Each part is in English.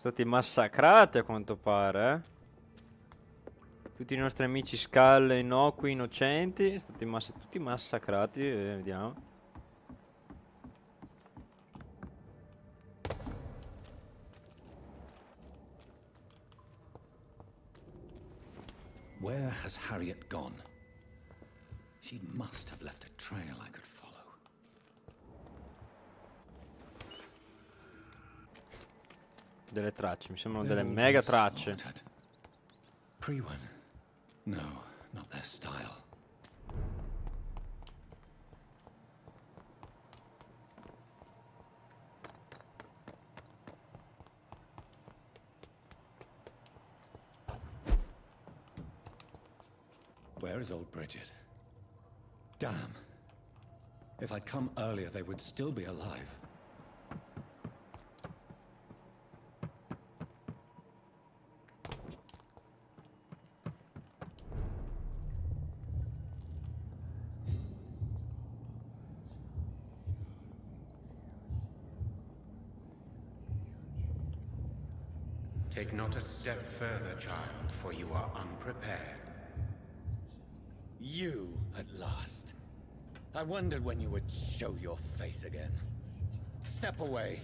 Stati massacrati a quanto pare, eh? Tutti i nostri amici scalle innocui, innocenti, stati tutti massacrati, vediamo. Where has Harriet gone? She must have left a trail I could follow. Delle tracce, mi sembrano delle mega tracce. Pre-one? No, not their style. Where is old Bridget? Damn. If I'd come earlier, they would still be alive. Take not a step further, child, for you are unprepared. You, at last. I wondered when you would show your face again. Step away.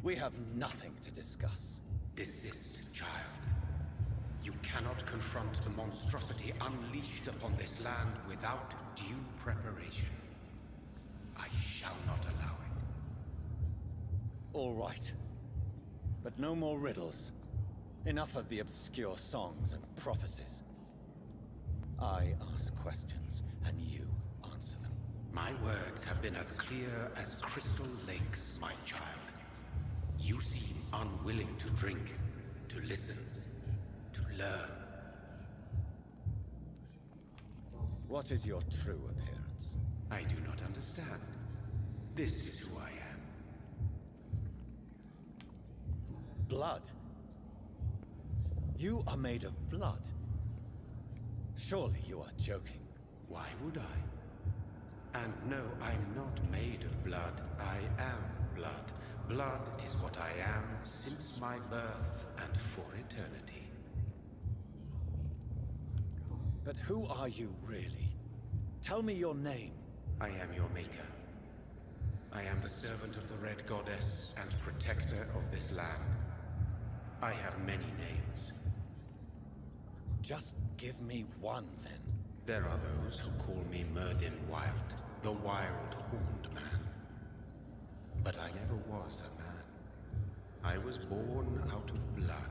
We have nothing to discuss. Desist, child. You cannot confront the monstrosity unleashed upon this land without due preparation. I shall not allow it. All right. But no more riddles. Enough of the obscure songs and prophecies. I ask questions, and you answer them. My words have been as clear as crystal lakes, my child. You seem unwilling to drink, to listen, to learn. What is your true appearance? I do not understand. This is who I am. Blood? You are made of blood. Surely you are joking. Why would I? And no, I'm not made of blood. I am blood. Blood is what I am since my birth and for eternity. But who are you really? Tell me your name. I am your maker. I am the servant of the Red Goddess and protector of this land. I have many names. Just give me one, then. There are those who call me Murdin Wild, the Wild Horned Man. But I never was a man. I was born out of blood.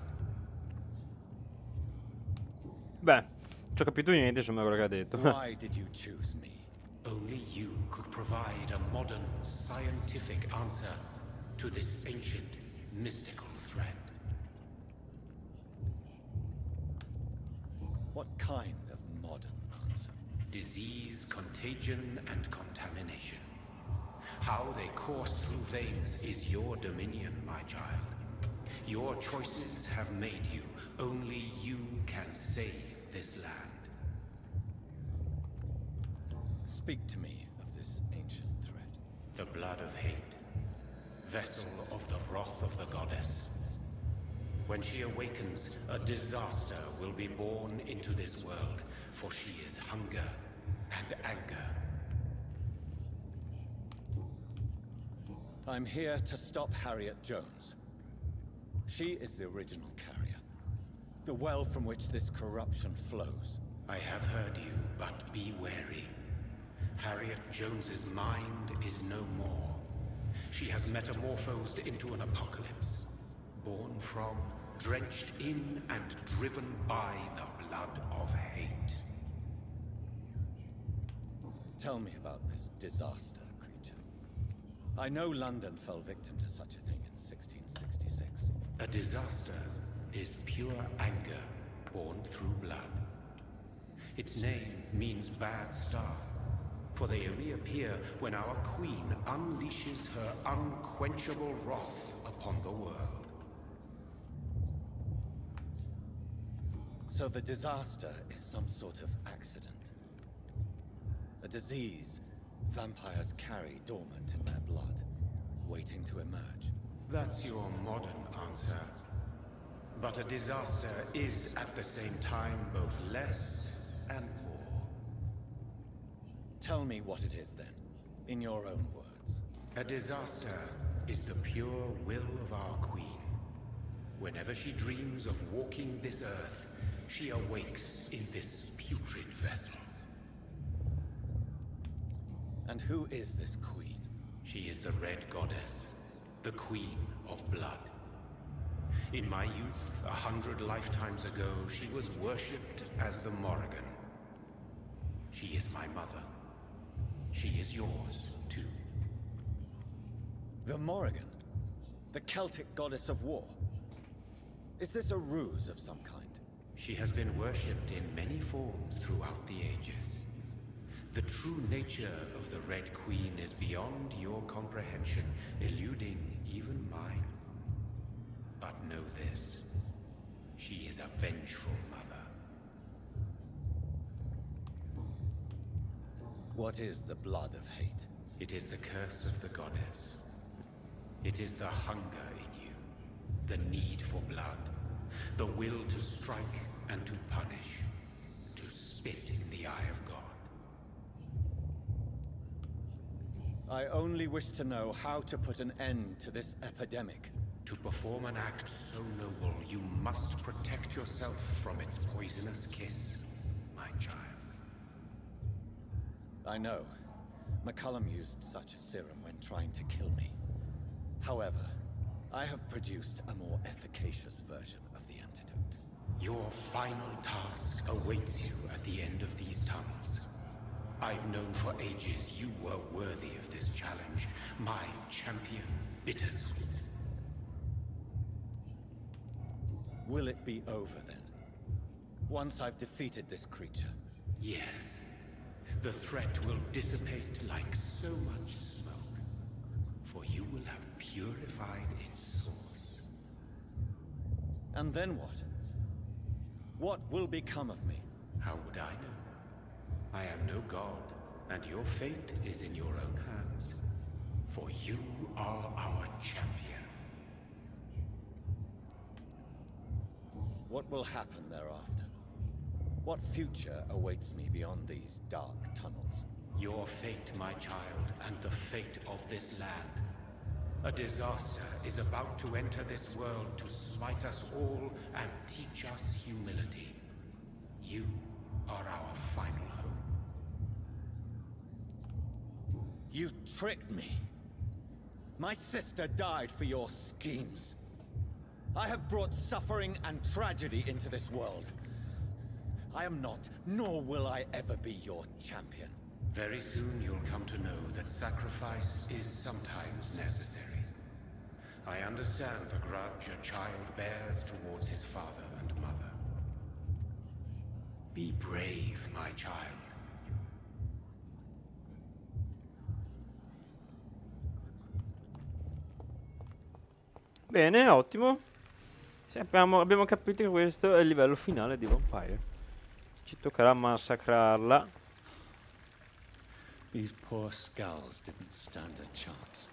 Beh, non ho capito niente, insomma, quello che ha detto. Why did you choose me? Only you could provide a modern, scientific answer to this ancient, mystical threat. What kind of modern answer? Disease, contagion, and contamination. How they course through veins is your dominion, my child. Your choices have made you. Only you can save this land. Speak to me of this ancient threat. The blood of hate. Vessel of the wrath of the goddess. When she awakens, a disaster will be born into this world, for she is hunger and anger. I'm here to stop Harriet Jones. She is the original carrier. The well from which this corruption flows. I have heard you, but be wary. Harriet Jones's mind is no more. She has metamorphosed into an apocalypse. Born from, drenched in, and driven by the blood of hate. Tell me about this disaster, creature. I know London fell victim to such a thing in 1666. A disaster is pure anger born through blood. Its name means bad star, for they reappear when our queen unleashes her unquenchable wrath upon the world. So the disaster is some sort of accident. A disease vampires carry dormant in their blood, waiting to emerge. That's your modern answer. But a disaster is at the same time both less and more. Tell me what it is then, in your own words. A disaster is the pure will of our queen. Whenever she dreams of walking this earth, she awakes in this putrid vessel. And who is this queen? She is the Red Goddess, the Queen of Blood. In my youth, 100 lifetimes ago, she was worshipped as the Morrigan. She is my mother. She is yours, too. The Morrigan? The Celtic goddess of war? Is this a ruse of some kind? She has been worshipped in many forms throughout the ages. The true nature of the Red Queen is beyond your comprehension, eluding even mine. But know this, she is a vengeful mother. What is the blood of hate? It is the curse of the goddess. It is the hunger in you, the need for blood, the will to strike and to punish, to spit in the eye of God. I only wish to know how to put an end to this epidemic. To perform an act so noble, you must protect yourself from its poisonous kiss, my child. I know. McCullum used such a serum when trying to kill me. However, I have produced a more efficacious version of the antidote. Your final task awaits you at the end of these tunnels. I've known for ages you were worthy of this challenge, my champion, Bittersweet. Will it be over then? Once I've defeated this creature? Yes. The threat will dissipate like so much smoke, for you will have purified its source. And then what? What will become of me? How would I know? I am no god, and your fate is in your own hands. For you are our champion. What will happen thereafter? What future awaits me beyond these dark tunnels? Your fate, my child, and the fate of this land. A disaster is about to enter this world to smite us all and teach us humility. You are our final hope. You tricked me. My sister died for your schemes. I have brought suffering and tragedy into this world. I am not, nor will I ever be your champion. Very soon you'll come to know that sacrifice is sometimes necessary. I understand the grudge a child bears towards his father and mother. Be brave, my child. Bene, ottimo. Sì, abbiamo capito che questo è il livello finale di Vampyr. Ci toccherà massacrarla. These poor skulls didn't stand a chance.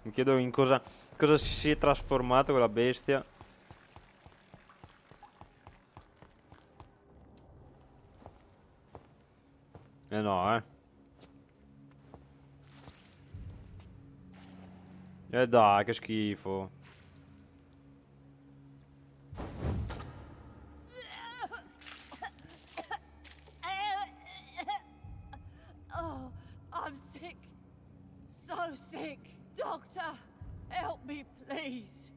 Mi chiedo in cosa si è trasformato quella bestia. No, dai, che schifo. Oh, I'm sick. So sick. Doctor, help me, please.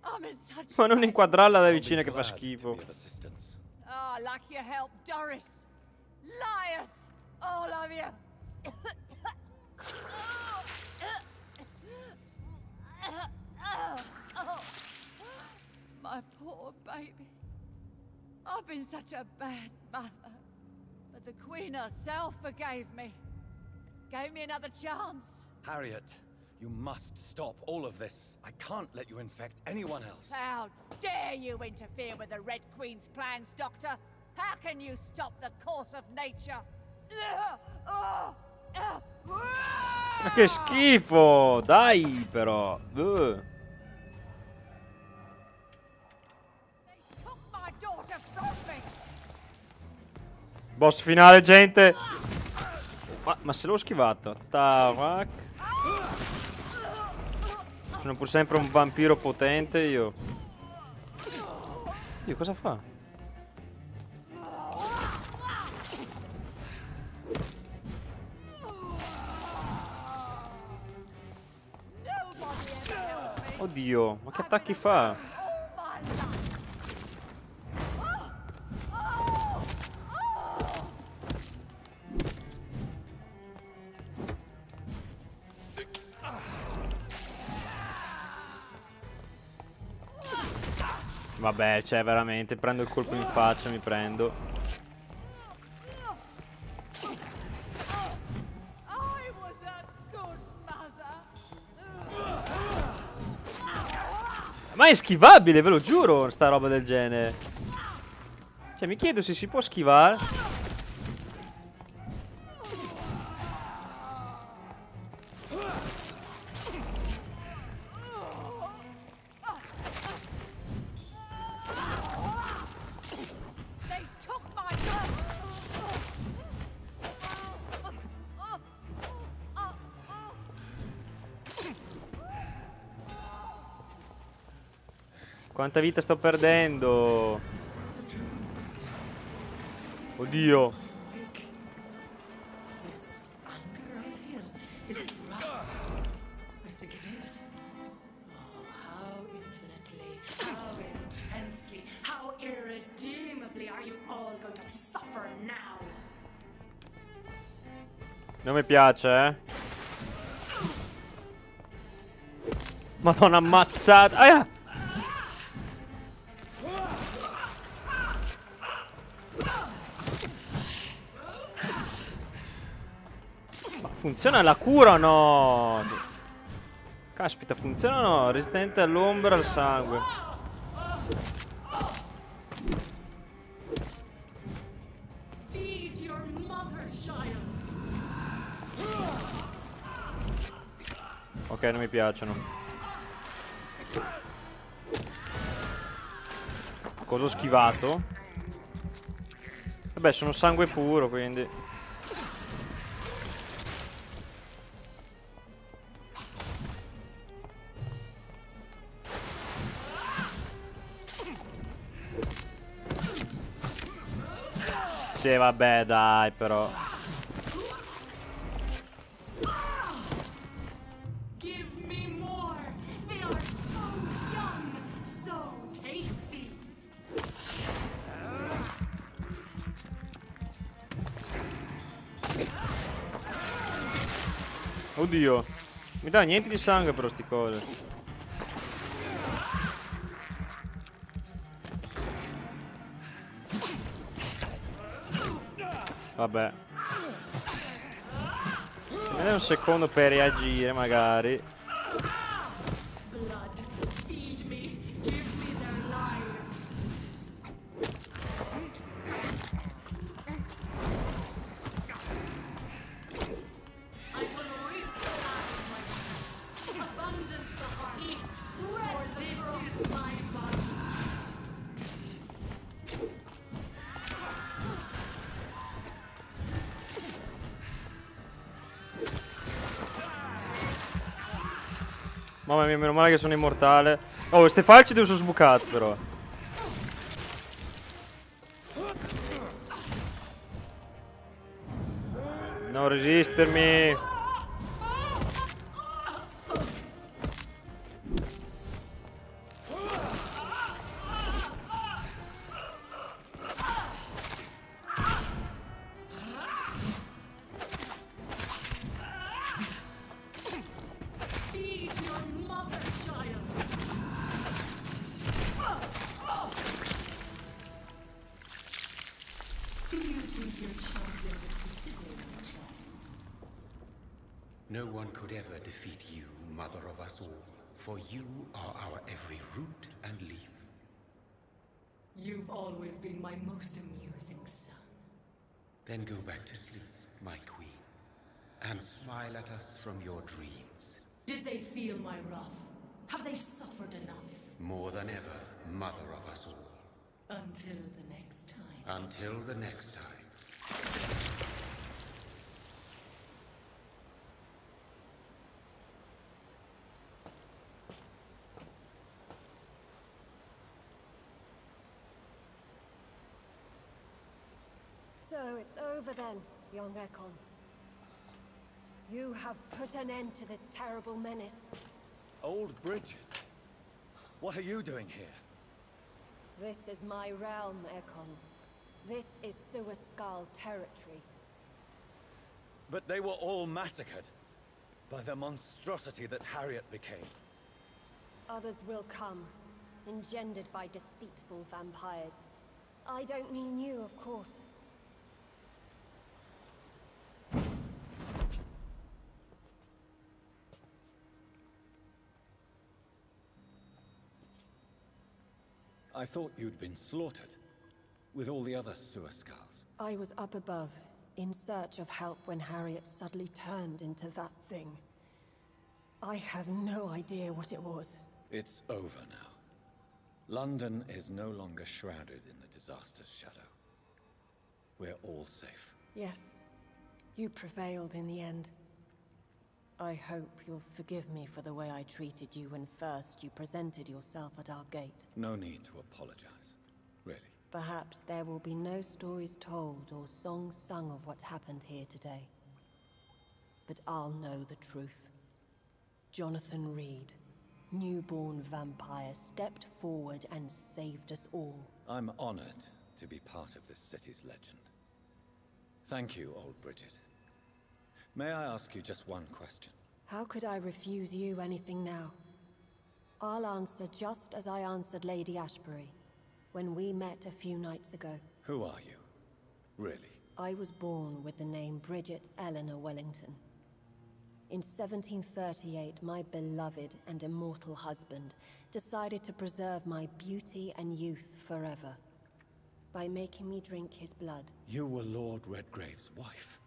I'm in such Ma non pain. inquadrarla da I'll be vicino che fa glad to schifo. be of assistance. Oh, like your help, Doris. Liars, all of you. My poor baby. I've been such a bad mother. But the Queen herself forgave me. Gave me another chance. Harriet, you must stop all of this. I can't let you infect anyone else. How dare you interfere with the Red Queen's plans, Doctor? How can you stop the course of nature? Ma che schifo! Dai, però. They took my daughter from me. Boss finale, gente. Ma se l'ho schivato. Tac. Sono pur sempre un vampiro potente io. Dio, cosa fa? Nobody ever helped me. Oddio, ma che attacchi fa? All my life. Vabbè, cioè veramente, prendo il colpo in faccia, mi prendo. I was a good mother. Ma è schivabile, ve lo giuro, sta roba del genere. Cioè, mi chiedo se si può schivare. They took my daughter. Quanta vita sto perdendo? Oddio. This anger I feel, is it wrath? I think it is. Oh, how infinitely, how intensely, how irredeemably are you all going to suffer now? Non mi piace, eh. Madonna, ammazzata. Ah! Ma funziona la cura o no? Caspita, funziona o no? Resistente all'ombra, al sangue. Feed your mother, child. Ok, non mi piacciono. Cosa ho schivato? Vabbè, sono sangue puro, quindi. Sì, vabbè, dai, però. Give me more. They are so young, so tasty. Oddio. Mi dà niente di sangue però sti cose. Vabbè. Se mi dai un secondo per reagire magari. Blood, feed me. Give me their lives. I will reap the wrath of myself. Abundant the harvest. For this is my body. Mamma mia, meno male che sono immortale. Oh, queste falci devo sono sbucate però. Non resistermi. Feed your mother, child. Do you think your champion defeated me, my child? No one could ever defeat you, mother of us all, for you are our every root and leaf. You've always been my most amusing son. Then go back to sleep, my queen. and smile at us from your dreams. Did they feel my wrath? Have they suffered enough? More than ever, mother of us all. Until the next time. Until the next time. So it's over then, young Ekon. You have put an end to this terrible menace. Old Bridget? What are you doing here? This is my realm, Ekon. This is Suascal territory. But they were all massacred by the monstrosity that Harriet became. Others will come, engendered by deceitful vampires. I don't mean you, of course. I thought you'd been slaughtered, with all the other Suascals. I was up above, in search of help when Harriet suddenly turned into that thing. I have no idea what it was. It's over now. London is no longer shrouded in the disaster's shadow. We're all safe. Yes, you prevailed in the end. I hope you'll forgive me for the way I treated you when first you presented yourself at our gate. No need to apologize, really. Perhaps there will be no stories told or songs sung of what happened here today. But I'll know the truth. Jonathan Reed, newborn vampire, stepped forward and saved us all. I'm honored to be part of this city's legend. Thank you, old Bridget. May I ask you just one question? How could I refuse you anything now? I'll answer just as I answered Lady Ashbury when we met a few nights ago. Who are you? Really? I was born with the name Bridget Eleanor Wellington. In 1738, my beloved and immortal husband decided to preserve my beauty and youth forever by making me drink his blood. You were Lord Redgrave's wife.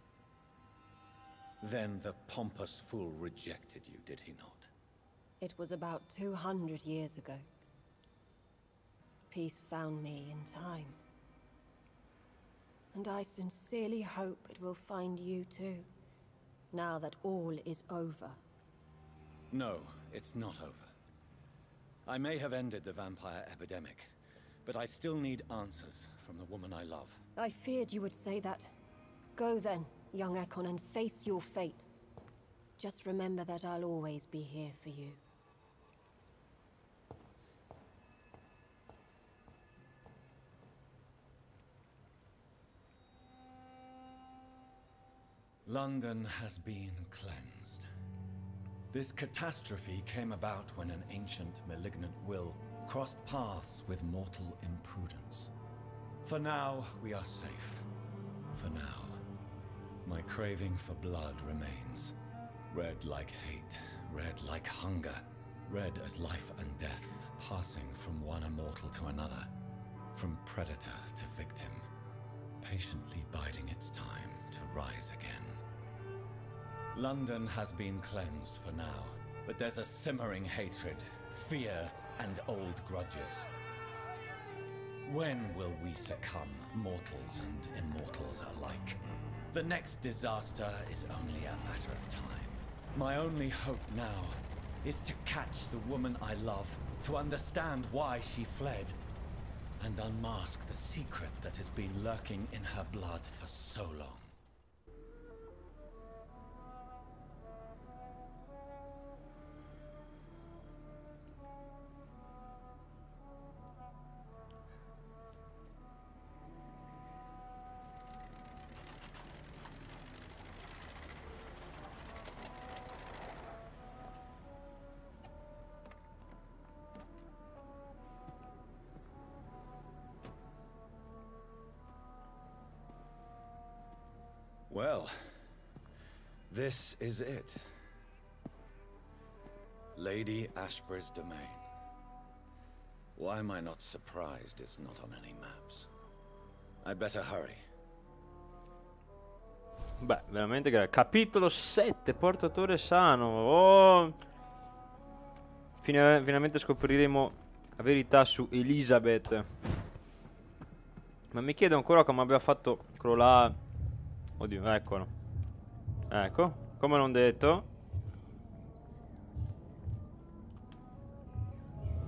Then the pompous fool rejected you, did he not? It was about 200 years ago. Peace found me in time. And I sincerely hope it will find you too, now that all is over. No, it's not over. I may have ended the vampire epidemic, but I still need answers from the woman I love. I feared you would say that. Go then, young Ekon, and face your fate. Just remember that I'll always be here for you. London has been cleansed. This catastrophe came about when an ancient, malignant will crossed paths with mortal imprudence. For now, we are safe. For now. My craving for blood remains. Red like hate, red like hunger. Red as life and death, passing from one immortal to another. From predator to victim. Patiently biding its time to rise again. London has been cleansed for now, but there's a simmering hatred, fear, and old grudges. When will we succumb, mortals and immortals alike? The next disaster is only a matter of time. My only hope now is to catch the woman I love, to understand why she fled, and unmask the secret that has been lurking in her blood for so long. Well, this is it. Lady Ashbury's domain. Why am I not surprised it's not on any maps? I'd better hurry. Beh, veramente grazie. Capitolo 7, portatore sano. Oh. Finalmente scopriremo la verità su Elizabeth. Ma mi chiedo ancora come abbia fatto crollare. Oddio, eccolo. Ecco, come non detto.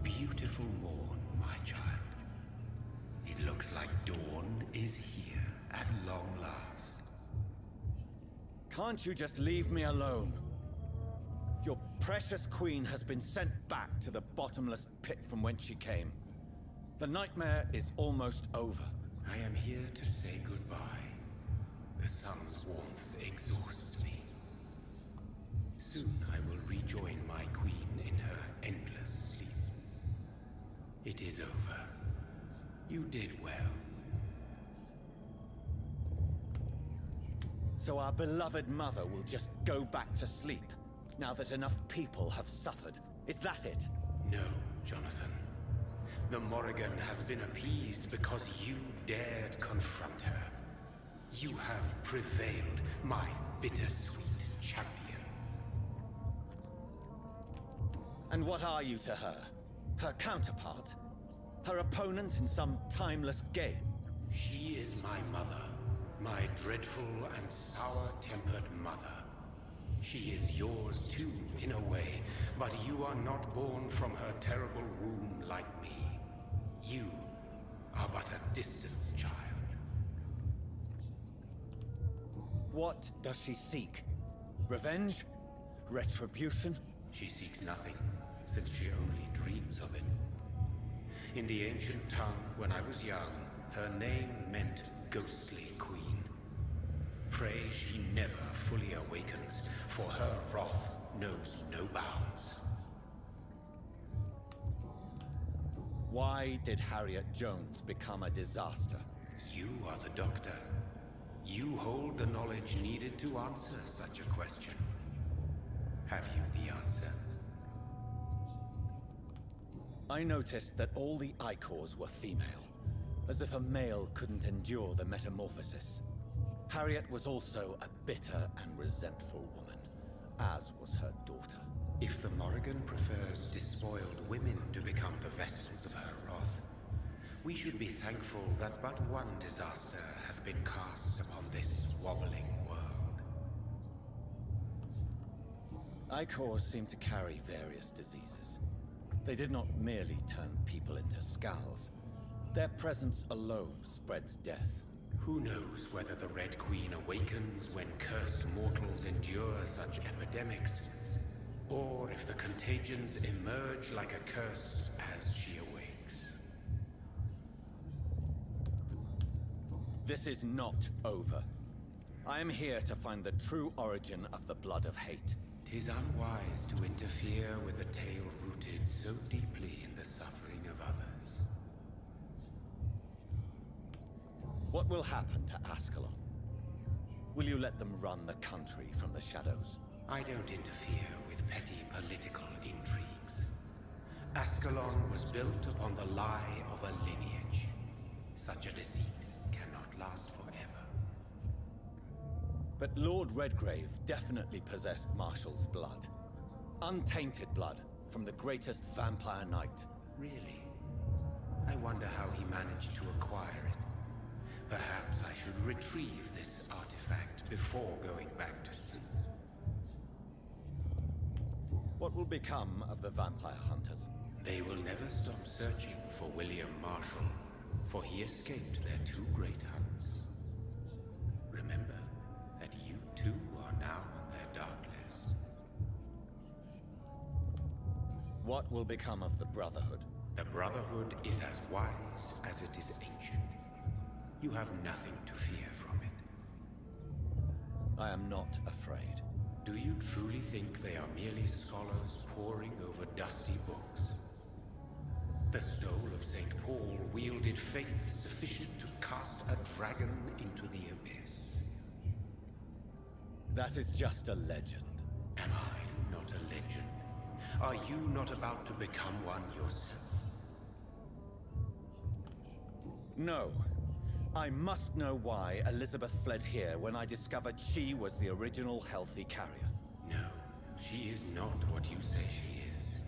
Beautiful morn, my child. It looks like dawn is here at long last. Can't you just leave me alone? Your precious queen has been sent back to the bottomless pit from whence she came. The nightmare is almost over. I am here to say goodbye. The sun's warmth exhausts me. Soon I will rejoin my queen in her endless sleep. It is over. You did well. So our beloved mother will just go back to sleep, now that enough people have suffered. Is that it? No, Jonathan. The Morrigan has been appeased because you dared confront her. You have prevailed, my bittersweet champion. And what are you to her? Her counterpart? Her opponent in some timeless game? She is my mother, my dreadful and sour-tempered mother. She is yours too, in a way, but you are not born from her terrible womb like me. You are but a distant child. What does she seek? Revenge? Retribution? She seeks nothing, since she only dreams of it. In the ancient tongue, when I was young, her name meant ghostly queen. Pray she never fully awakens, for her wrath knows no bounds. Why did Harriet Jones become a disaster? You are the doctor. You hold the knowledge needed to answer such a question. Have you the answer? I noticed that all the Icors were female, as if a male couldn't endure the metamorphosis. Harriet was also a bitter and resentful woman, as was her daughter. If the Morrigan prefers despoiled women to become the vessels of her wrath, we should be thankful that but one disaster hath been cast upon this wobbling world. Icors seem to carry various diseases. They did not merely turn people into skulls. Their presence alone spreads death. Who knows whether the Red Queen awakens when cursed mortals endure such epidemics, or if the contagions emerge like a curse as she awakes. This is not over. I am here to find the true origin of the blood of hate. 'Tis unwise to interfere with a tale rooted so deeply in the suffering of others. What will happen to Ascalon? Will you let them run the country from the shadows? I don't interfere with petty political intrigues. Ascalon was built upon the lie of a lineage. Such a deceit cannot last forever. But Lord Redgrave definitely possessed Marshall's blood. Untainted blood from the greatest vampire knight. Really? I wonder how he managed to acquire it. Perhaps I should retrieve this artifact before going back to sleep. What will become of the vampire hunters? They will never stop searching for William Marshall, for he escaped their two great hunts. Remember that you too are now on their dark list. What will become of the Brotherhood? The Brotherhood is as wise as it is ancient. You have nothing to fear from it. I am not afraid. Do you truly think they are merely scholars poring over dusty books? The stole of St. Paul wielded faith sufficient to cast a dragon into the abyss. That is just a legend. Am I not a legend? Are you not about to become one yourself? No. I must know why Elizabeth fled here when I discovered she was the original healthy carrier. No, she is not what you say she is.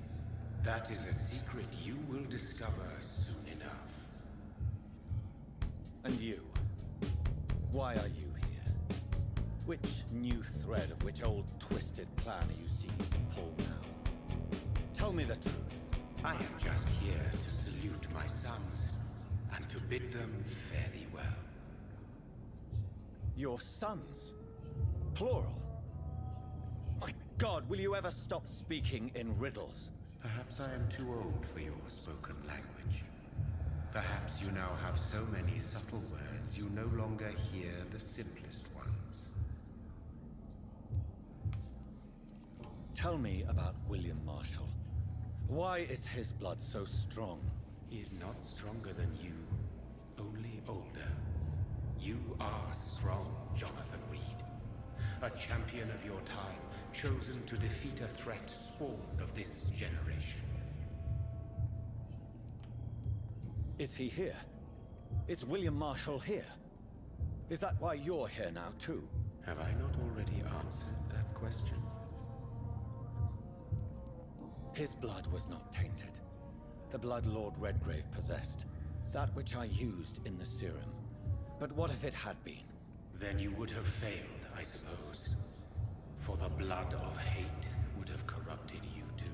That is a secret you will discover soon enough. And you? Why are you here? Which new thread of which old twisted plan are you seeking to pull now? Tell me the truth. I am just here to salute my sons, and to bid them fare thee well. Your sons? Plural? My God, will you ever stop speaking in riddles? Perhaps I am too old for your spoken language. Perhaps you now have so many subtle words you no longer hear the simplest ones. Tell me about William Marshall. Why is his blood so strong? He is not stronger than you, only older. You are strong, Jonathan Reed. A champion of your time, chosen to defeat a threat spawned of this generation. Is he here? Is William Marshall here? Is that why you're here now, too? Have I not already answered that question? His blood was not tainted. The blood Lord Redgrave possessed. That which I used in the serum. But what if it had been? Then you would have failed, I suppose. For the blood of hate would have corrupted you too.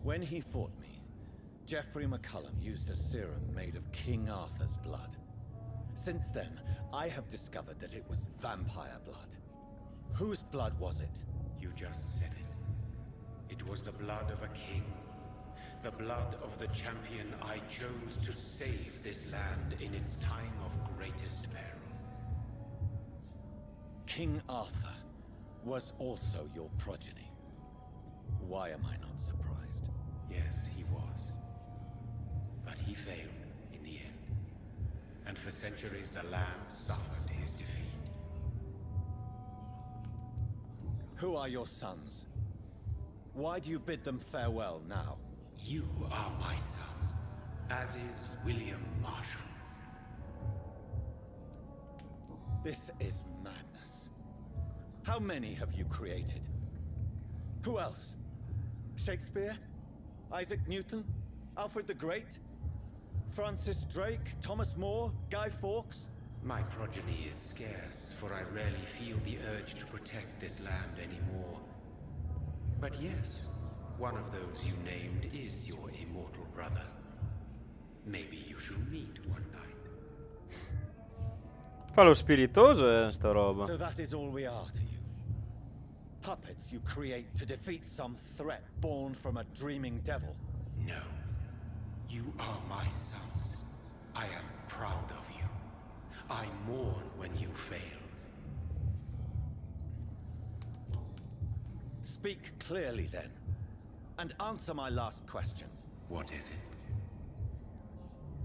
When he fought me, Geoffrey McCullum used a serum made of King Arthur's blood. Since then, I have discovered that it was vampire blood. Whose blood was it? You just said it. It was the blood of a king. The blood of the champion I chose to save this land in its time of greatest peril. King Arthur was also your progeny. Why am I not surprised? Yes, he was. But he failed in the end. And for centuries the land suffered his defeat. Who are your sons? Why do you bid them farewell now? You are my son, as is William Marshall. This is madness. How many have you created? Who else? Shakespeare? Isaac Newton? Alfred the Great? Francis Drake? Thomas More? Guy Fawkes? My progeny is scarce, for I rarely feel the urge to protect this land anymore. But yes, one of those you named is your immortal brother. Maybe you should meet one night. Fa lo spiritoso sta roba. So that is all we are to you? Puppets you create to defeat some threat born from a dreaming devil? No. You are my sons. I am proud of you. I mourn when you fail. Speak clearly then, and answer my last question. What is it?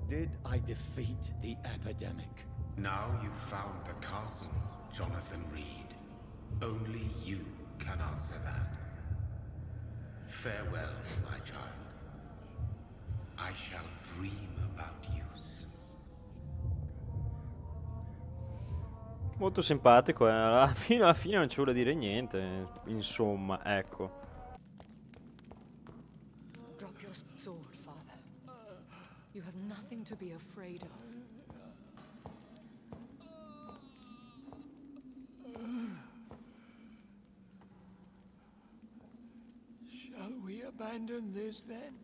Did I defeat the epidemic? Now you've found the castle, Jonathan Reed. Only you can answer that. Farewell, my child. I shall dream about you soon. Molto simpatico, alla fine non ci vuole dire niente, insomma, ecco. Drop your sword, father. You have nothing to be afraid of. Shall we abandon this then?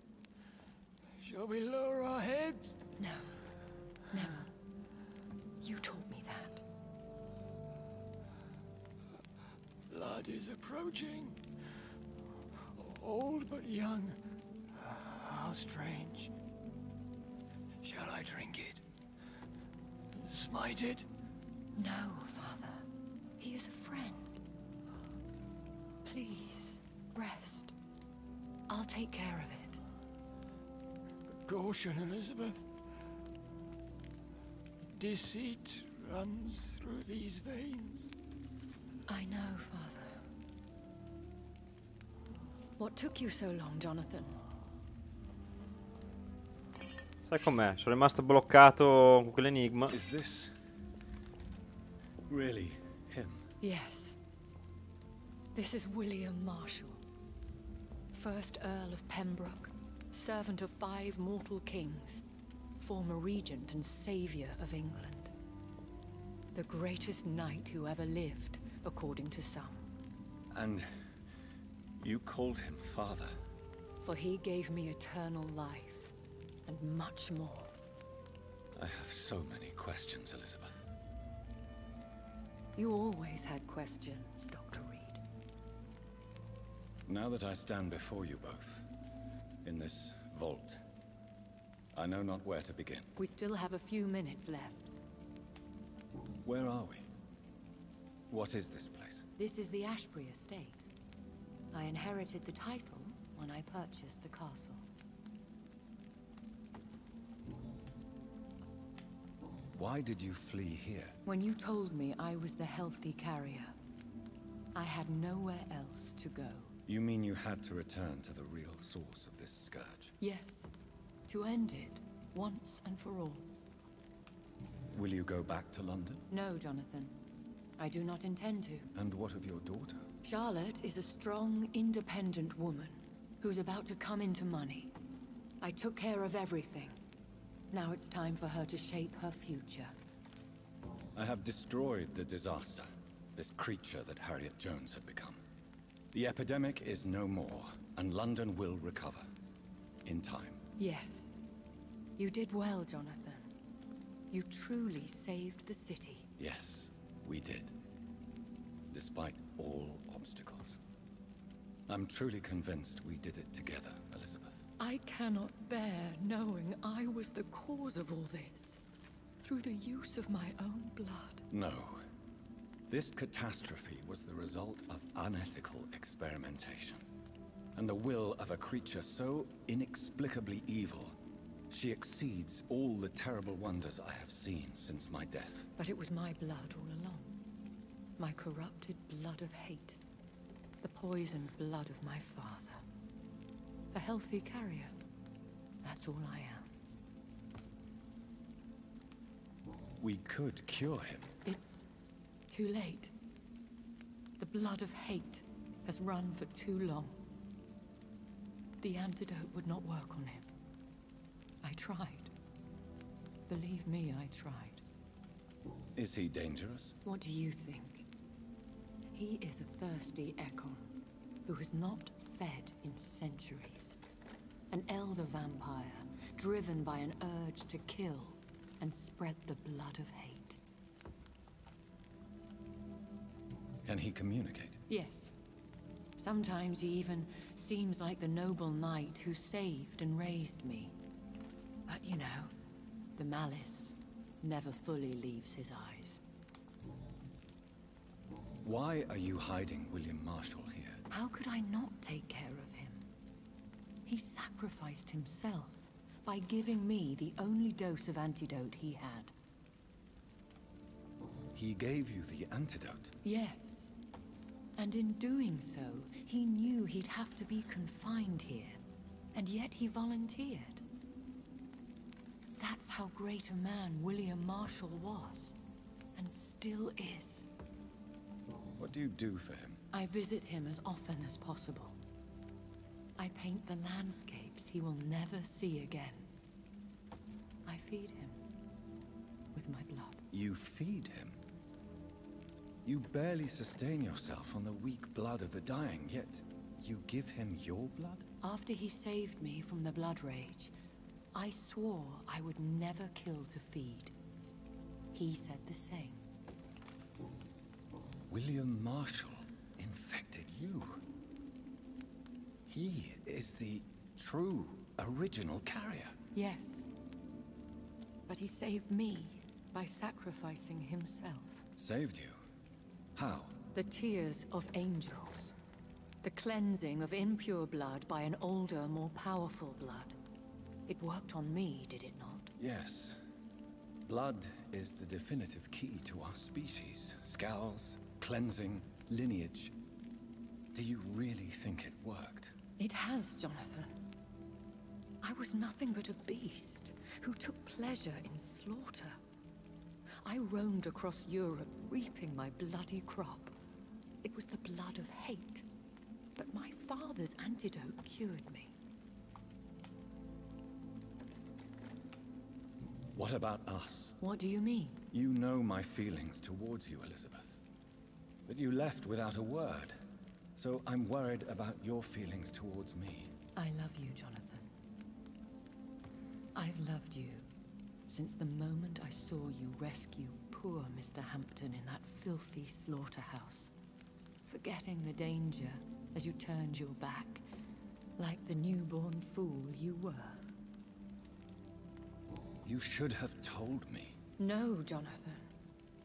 Shall we lower our heads? No, never. You taught me that. Blood is approaching. Old but young. How strange. Shall I drink it? Smite it? No, father. He is a friend. Please, rest. I'll take care of it. Caution, Elizabeth. Deceit runs through these veins. I know, father. What took you so long, Jonathan? Sai com'è? Sono rimasto bloccato con quell'enigma. Is this really him? Yes. This is William Marshall, 1st Earl of Pembroke, servant of 5 mortal kings, former regent and savior of England. The greatest knight who ever lived, according to some. And you called him father? For he gave me eternal life, and much more. I have so many questions, Elizabeth. You always had questions, Dr. Reed. Now that I stand before you both, in this vault, I know not where to begin. We still have a few minutes left. Where are we? What is this place? This is the Ashbury estate. I inherited the title when I purchased the castle. Why did you flee here? When you told me I was the healthy carrier, I had nowhere else to go. You mean you had to return to the real source of this scourge? Yes, to end it, once and for all. Will you go back to London? No, Jonathan. I do not intend to. And what of your daughter? Charlotte is a strong, independent woman who's about to come into money. I took care of everything. Now it's time for her to shape her future. I have destroyed the disaster, this creature that Harriet Jones had become. The epidemic is no more, and London will recover. In time. Yes. You did well, Jonathan. You truly saved the city. Yes, we did. Despite all obstacles. I'm truly convinced we did it together, Elizabeth. I cannot bear knowing I was the cause of all this. Through the use of my own blood. No. This catastrophe was the result of unethical experimentation. And the will of a creature so inexplicably evil, she exceeds all the terrible wonders I have seen since my death. But it was my blood all along. My corrupted blood of hate. The poisoned blood of my father. A healthy carrier. That's all I am. We could cure him. It's too late. The blood of hate has run for too long. The antidote would not work on him. I tried. Believe me, I tried. Is he dangerous? What do you think? He is a thirsty Ekon, who has not fed in centuries. An elder vampire, driven by an urge to kill and spread the blood of hate. Can he communicate? Yes. Sometimes he even seems like the noble knight who saved and raised me. But you know, the malice never fully leaves his eyes. Why are you hiding William Marshall here? How could I not take care of him? He sacrificed himself by giving me the only dose of antidote he had. He gave you the antidote? Yes. And in doing so, he knew he'd have to be confined here. And yet he volunteered. That's how great a man William Marshall was. And still is. What do you do for him? I visit him as often as possible. I paint the landscapes he will never see again. I feed him with my blood. You feed him? You barely sustain yourself on the weak blood of the dying, yet you give him your blood? After he saved me from the blood rage, I swore I would never kill to feed. He said the same. William Marshall infected you. He is the true, original carrier. Yes. But he saved me by sacrificing himself. Saved you? How? The tears of angels. The cleansing of impure blood by an older, more powerful blood. It worked on me, did it not? Yes. Blood is the definitive key to our species. Scowls, cleansing, lineage. Do you really think it worked? It has, Jonathan. I was nothing but a beast who took pleasure in slaughter. I roamed across Europe, reaping my bloody crop. It was the blood of hate. But my father's antidote cured me. What about us? What do you mean? You know my feelings towards you, Elizabeth. But you left without a word. So I'm worried about your feelings towards me. I love you, Jonathan. I've loved you since the moment I saw you rescue poor Mr. Hampton in that filthy slaughterhouse. Forgetting the danger as you turned your back, like the newborn fool you were. You should have told me. No, Jonathan.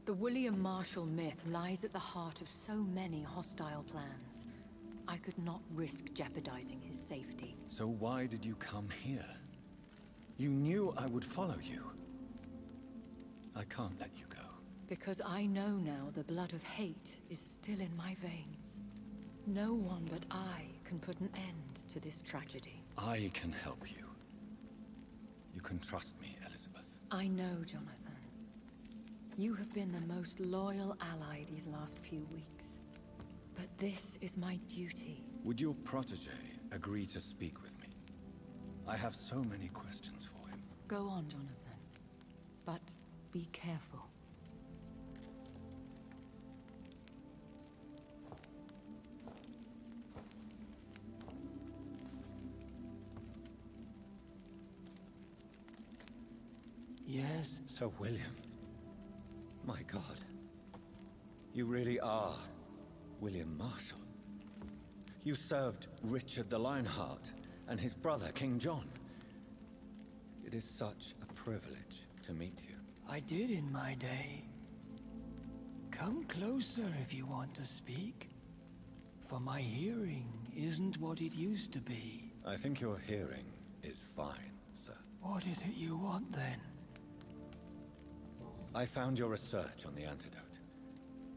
The William Marshall myth lies at the heart of so many hostile plans. I could not risk jeopardizing his safety. So why did you come here? You knew I would follow you. I can't let you go. Because I know now the blood of hate is still in my veins. No one but I can put an end to this tragedy. I can help you. You can trust me, Elizabeth. I know, Jonathan. You have been the most loyal ally these last few weeks. But this is my duty. Would your protege agree to speak with me? I have so many questions for him. Go on, Jonathan. But be careful. Yes? Sir William. My God. You really are William Marshall. You served Richard the Lionheart and his brother, King John. It is such a privilege to meet you. I did in my day. Come closer if you want to speak. For my hearing isn't what it used to be. I think your hearing is fine, sir. What is it you want then? I found your research on the antidote.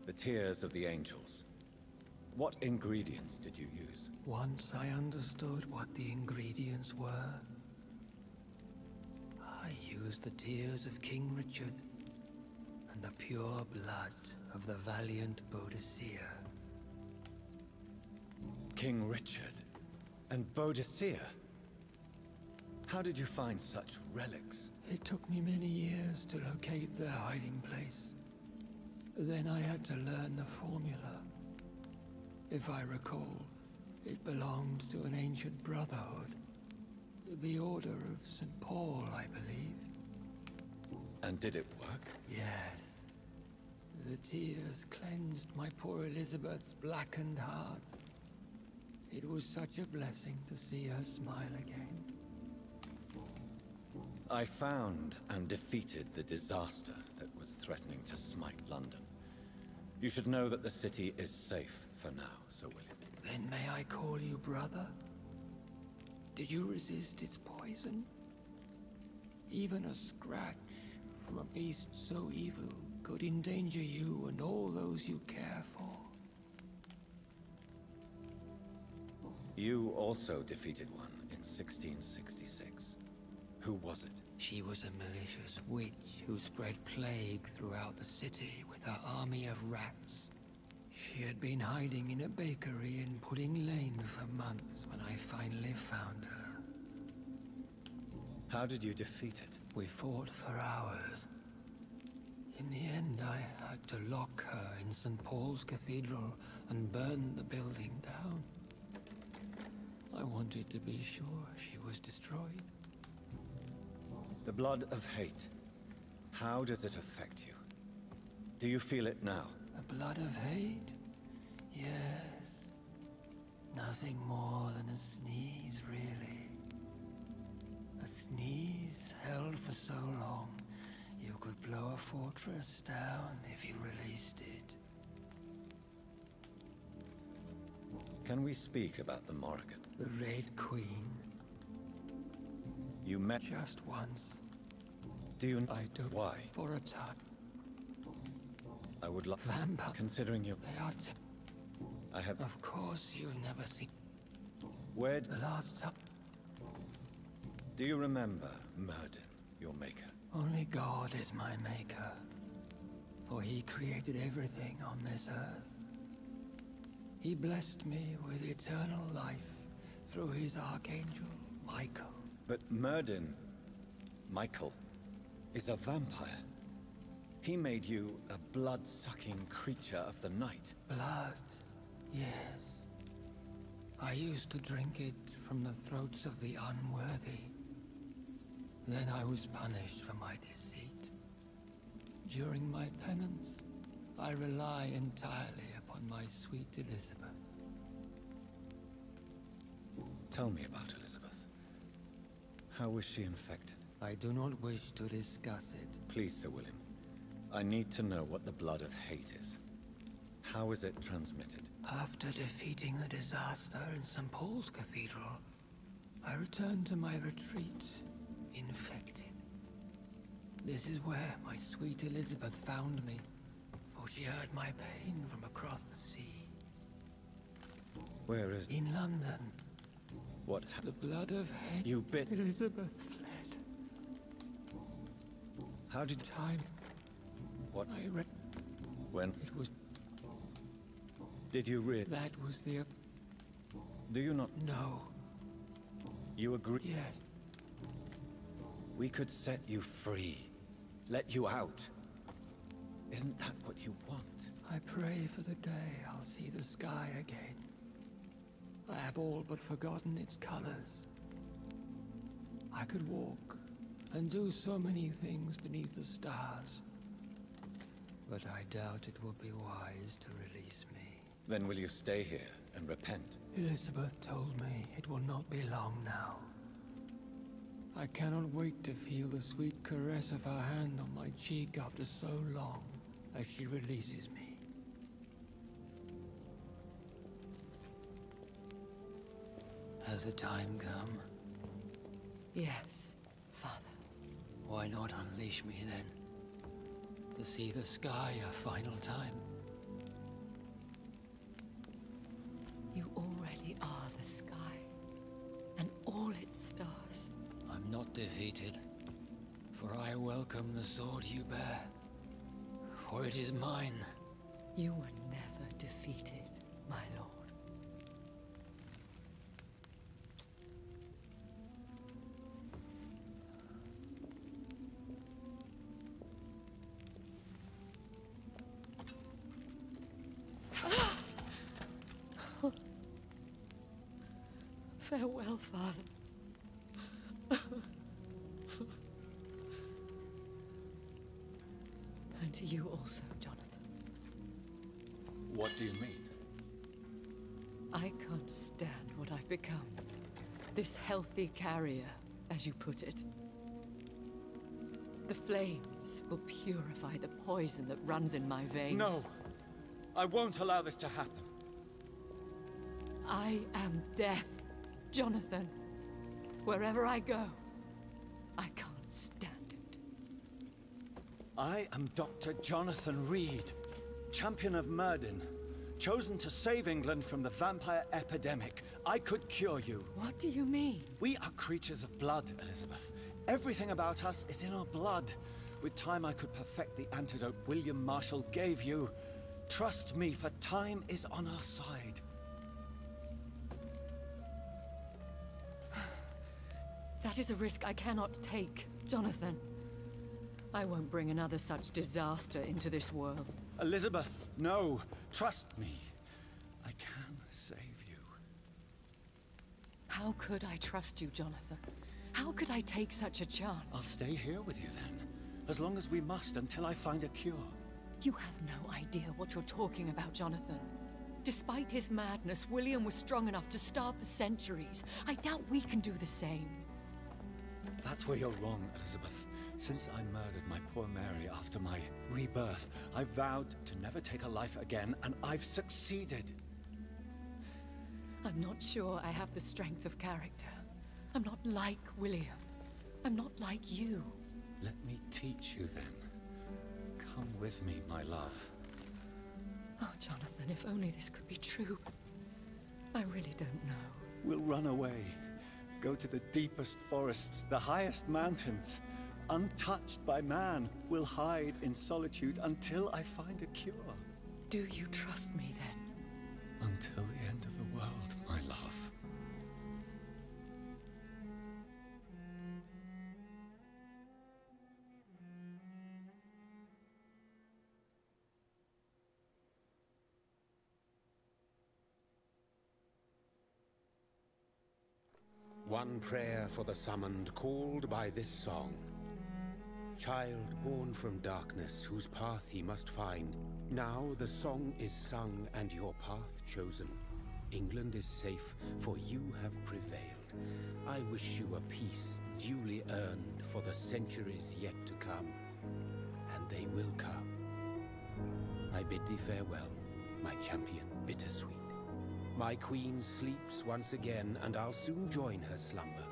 The tears of the angels. What ingredients did you use? Once I understood what the ingredients were, I used the tears of King Richard and the pure blood of the valiant Boadicea. King Richard and Boadicea? How did you find such relics? It took me many years to locate their hiding place. Then I had to learn the formula. If I recall, it belonged to an ancient brotherhood. The Order of St. Paul, I believe. And did it work? Yes. The tears cleansed my poor Elizabeth's blackened heart. It was such a blessing to see her smile again. I found and defeated the disaster that was threatening to smite London. You should know that the city is safe for now, Sir William. Then may I call you brother? Did you resist its poison? Even a scratch from a beast so evil could endanger you and all those you care for. You also defeated one in 1666. Who was it? She was a malicious witch who spread plague throughout the city with her army of rats. She had been hiding in a bakery in Pudding Lane for months when I finally found her. How did you defeat it? We fought for hours. In the end, I had to lock her in St. Paul's Cathedral and burn the building down. I wanted to be sure she was destroyed. The blood of hate. How does it affect you? Do you feel it now? The blood of hate? Yes. Nothing more than a sneeze, really. A sneeze held for so long, you could blow a fortress down if you released it. Can we speak about the Morrigan? The Red Queen. You met... Just once. Do you... I took Why? for a time. I would love... Vampire. Considering you... They are... I have... Of course you've never seen... Where... The last time... Do you remember Murden, your maker? Only God is my maker, for he created everything on this earth. He blessed me with eternal life through his archangel, Michael. But Murden, Michael, is a vampire. He made you a blood-sucking creature of the night. Blood, yes. I used to drink it from the throats of the unworthy. Then I was punished for my deceit. During my penance, I rely entirely upon my sweet Elizabeth. Tell me about Elizabeth. How was she infected? I do not wish to discuss it. Please, Sir William. I need to know what the blood of hate is. How is it transmitted? After defeating the disaster in St. Paul's Cathedral, I returned to my retreat, infected. This is where my sweet Elizabeth found me, for she heard my pain from across the sea. Where is... In London. What The blood of hate. You bit... Elizabeth fled. How did... Time. What? I read. When? It was... Did you read? That was the... Do you not... No. You agree? Yes. We could set you free. Let you out. Isn't that what you want? I pray for the day I'll see the sky again. I have all but forgotten its colors. I could walk and do so many things beneath the stars. But I doubt it will be wise to release me. Then will you stay here and repent? Elizabeth told me it will not be long now. I cannot wait to feel the sweet caress of her hand on my cheek after so long as she releases me. Has the time come? Yes, Father. Why not unleash me then? To see the sky a final time? You already are the sky, and all its stars. I'm not defeated, for I welcome the sword you bear, for it is mine. You were never defeated, my lord. Farewell, Father. And to you also, Jonathan. What do you mean? I can't stand what I've become. This healthy carrier, as you put it. The flames will purify the poison that runs in my veins. No! I won't allow this to happen. I am death, Jonathan. Wherever I go, I can't stand it. I am Dr. Jonathan Reed, champion of Murden, chosen to save England from the vampire epidemic. I could cure you. What do you mean? We are creatures of blood, Elizabeth. Everything about us is in our blood. With time, I could perfect the antidote William Marshall gave you. Trust me, for time is on our side. That is a risk I cannot take, Jonathan. I won't bring another such disaster into this world. Elizabeth, no. Trust me. I can save you. How could I trust you, Jonathan? How could I take such a chance? I'll stay here with you then. As long as we must, until I find a cure. You have no idea what you're talking about, Jonathan. Despite his madness, William was strong enough to starve for centuries. I doubt we can do the same. That's where you're wrong, Elizabeth. Since I murdered my poor Mary after my rebirth, I vowed to never take a life again, and I've succeeded. I'm not sure I have the strength of character. I'm not like William. I'm not like you. Let me teach you then. Come with me, my love. Oh, Jonathan, if only this could be true. I really don't know. We'll run away. Go to the deepest forests, the highest mountains. Untouched by man, will hide in solitude until I find a cure. Do you trust me then? Until the end of the world, my love. One prayer for the summoned called by this song. Child born from darkness, whose path he must find. Now the song is sung and your path chosen. England is safe, for you have prevailed. I wish you a peace duly earned for the centuries yet to come. And they will come. I bid thee farewell, my champion bittersweet. My queen sleeps once again, and I'll soon join her slumber.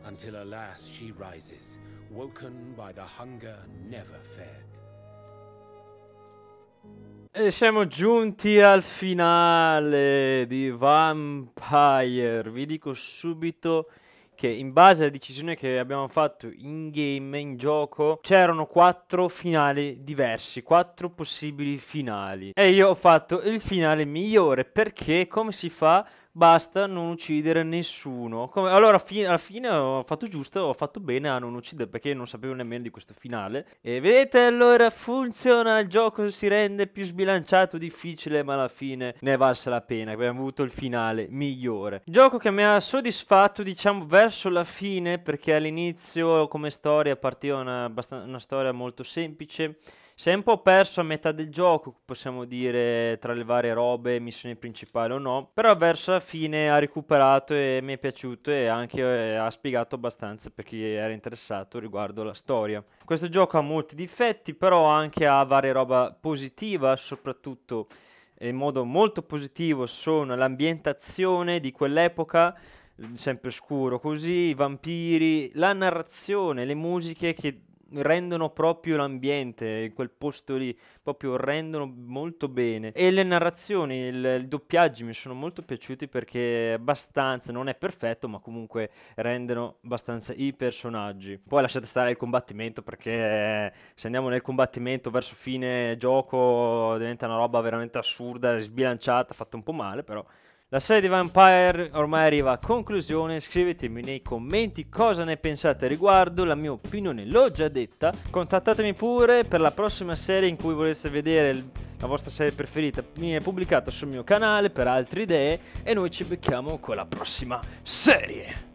Until alas she rises, woken by the hunger never fed. E siamo giunti al finale di Vampyr. Vi dico subito che in base alla decisione che abbiamo fatto in game, in gioco, c'erano 4 finali diversi, 4 possibili finali. E io ho fatto il finale migliore perché, come si fa? Basta non uccidere nessuno. Allora alla fine ho fatto giusto, ho fatto bene a non uccidere perché non sapevo nemmeno di questo finale. E vedete, allora funziona, il gioco si rende più sbilanciato, difficile, ma alla fine ne è valsa la pena. Abbiamo avuto il finale migliore. Gioco che mi ha soddisfatto, diciamo, verso la fine, perché all'inizio come storia partiva una storia molto semplice. Si è un po' perso a metà del gioco, possiamo dire, tra le varie robe, missioni principali o no, però verso la fine ha recuperato e mi è piaciuto e anche ha spiegato abbastanza per chi era interessato riguardo la storia. Questo gioco ha molti difetti, però anche ha varie roba positiva, soprattutto in modo molto positivo sono l'ambientazione di quell'epoca, sempre scuro così, i vampiri, la narrazione, le musiche che rendono proprio l'ambiente, quel posto lì, proprio rendono molto bene. E le narrazioni, i doppiaggi mi sono molto piaciuti perché abbastanza, non è perfetto, ma comunque rendono abbastanza i personaggi. Poi lasciate stare il combattimento perché se andiamo nel combattimento verso fine gioco diventa una roba veramente assurda, sbilanciata, fatta un po' male, però. La serie di Vampyr ormai arriva a conclusione, scrivetemi nei commenti cosa ne pensate a riguardo, la mia opinione l'ho già detta, contattatemi pure per la prossima serie in cui voleste vedere la vostra serie preferita, viene pubblicata sul mio canale per altre idee e noi ci becchiamo con la prossima serie.